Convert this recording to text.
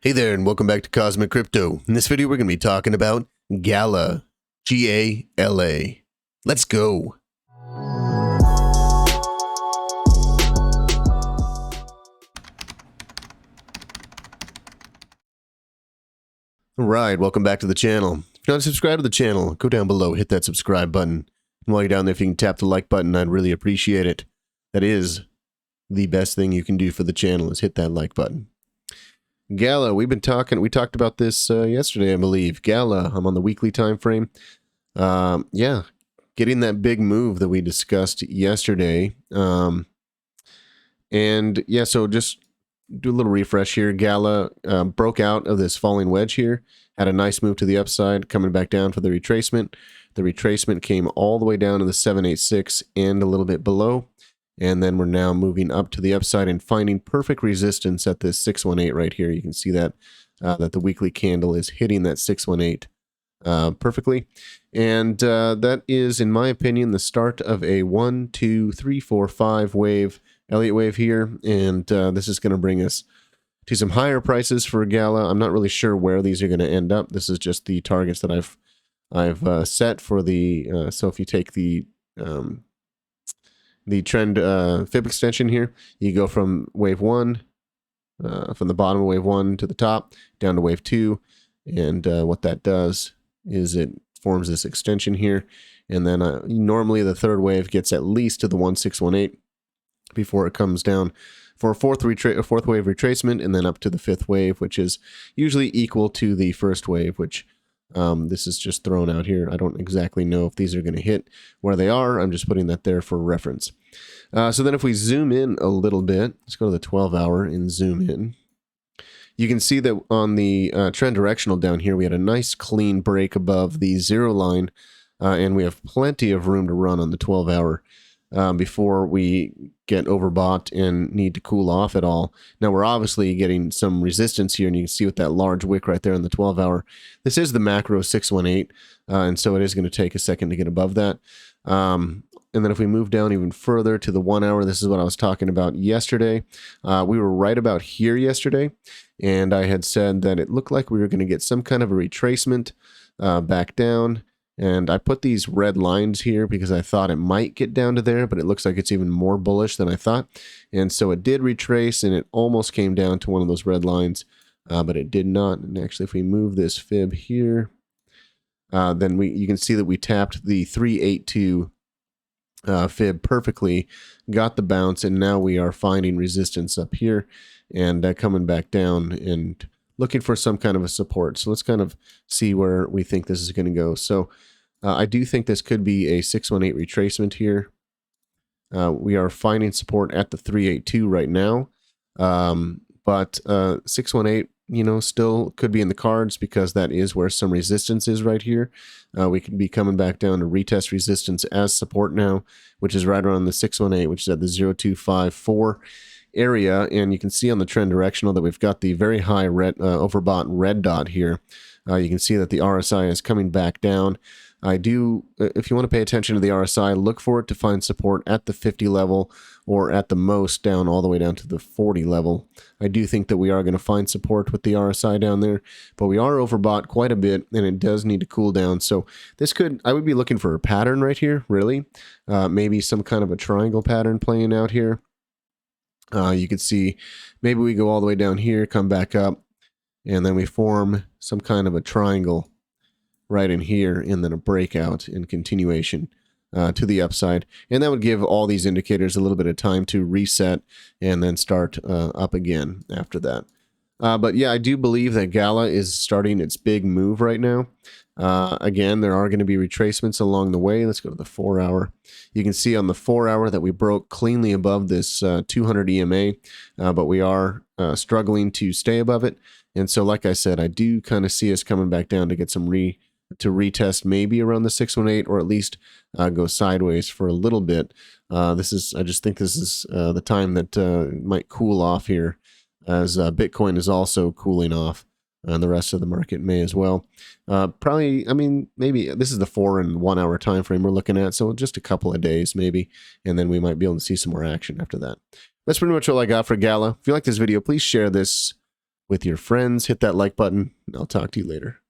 Hey there, and welcome back to Cosmic Crypto. In this video, we're going to be talking about GALA. G-A-L-A. Let's go. Alright, welcome back to the channel. If you're not subscribed to the channel, go down below, hit that subscribe button. And while you're down there, if you can tap the like button, I'd really appreciate it. That is the best thing you can do for the channel, is hit that like button. GALA, we talked about this yesterday, I believe. GALA, I'm on the weekly time frame. Yeah, getting that big move that we discussed yesterday. And yeah, so just do a little refresh here. GALA broke out of this falling wedge here, had a nice move to the upside, coming back down for the retracement. The retracement came all the way down to the 786 and a little bit below. And then we're now moving up to the upside and finding perfect resistance at this 618 right here. You can see that that the weekly candle is hitting that 618 perfectly. And that is, in my opinion, the start of a 1, 2, 3, 4, 5 wave, Elliott wave here. And this is going to bring us to some higher prices for GALA. I'm not really sure where these are going to end up. This is just the targets that I've set for the, so if you take the trend fib extension here, you go from wave 1, from the bottom of wave 1 to the top, down to wave 2, and what that does is it forms this extension here, and then normally the third wave gets at least to the 1618 before it comes down for a fourth wave retracement, and then up to the fifth wave, which is usually equal to the first wave, which this is just thrown out here. I don't exactly know if these are going to hit where they are. I'm just putting that there for reference. So then if we zoom in a little bit, let's go to the 12-hour and zoom in. You can see that on the trend directional down here, we had a nice clean break above the zero line, and we have plenty of room to run on the 12-hour. Before we get overbought and need to cool off at all. Now we're obviously getting some resistance here, and you can see with that large wick right there on the 12-hour. This is the macro 618, and so it is going to take a second to get above that. And then if we move down even further to the 1 hour, this is what I was talking about yesterday. We were right about here yesterday, and I had said that it looked like we were going to get some kind of a retracement back down. And I put these red lines here because I thought it might get down to there, but it looks like it's even more bullish than I thought. And so it did retrace, and it almost came down to one of those red lines, but it did not. And actually, if we move this fib here, then you can see that we tapped the 382 fib perfectly, got the bounce, and now we are finding resistance up here and coming back down and looking for some kind of a support. So let's kind of see where we think this is going to go. So I do think this could be a 618 retracement here. We are finding support at the 382 right now. But 618, you know, still could be in the cards because that is where some resistance is right here. We could be coming back down to retest resistance as support now, which is right around the 618, which is at the 0254 area. And you can see on the trend directional that we've got the very high red overbought red dot here. You can see that the RSI is coming back down. I do, if you want to pay attention to the RSI, look for it to find support at the 50 level, or at the most down all the way down to the 40 level. I do think that we are going to find support with the RSI down there, but we are overbought quite a bit, and it does need to cool down. So this could, I would be looking for a pattern right here, really. Maybe some kind of a triangle pattern playing out here. You could see maybe we go all the way down here, come back up, and then we form some kind of a triangle right in here, and then a breakout and continuation to the upside. And that would give all these indicators a little bit of time to reset and then start up again after that. But yeah, I do believe that GALA is starting its big move right now. Again, there are going to be retracements along the way. Let's go to the 4 hour. You can see on the 4 hour that we broke cleanly above this 200 EMA, but we are struggling to stay above it. And so, like I said, I do kind of see us coming back down to get some retest maybe around the 618, or at least go sideways for a little bit. I just think this is the time that might cool off here, as Bitcoin is also cooling off, and the rest of the market may as well. Probably, I mean, maybe this is the 4 and 1 hour time frame we're looking at, so just a couple of days maybe, and then we might be able to see some more action after that. That's pretty much all I got for GALA. If you like this video, please share this with your friends. Hit that like button, and I'll talk to you later.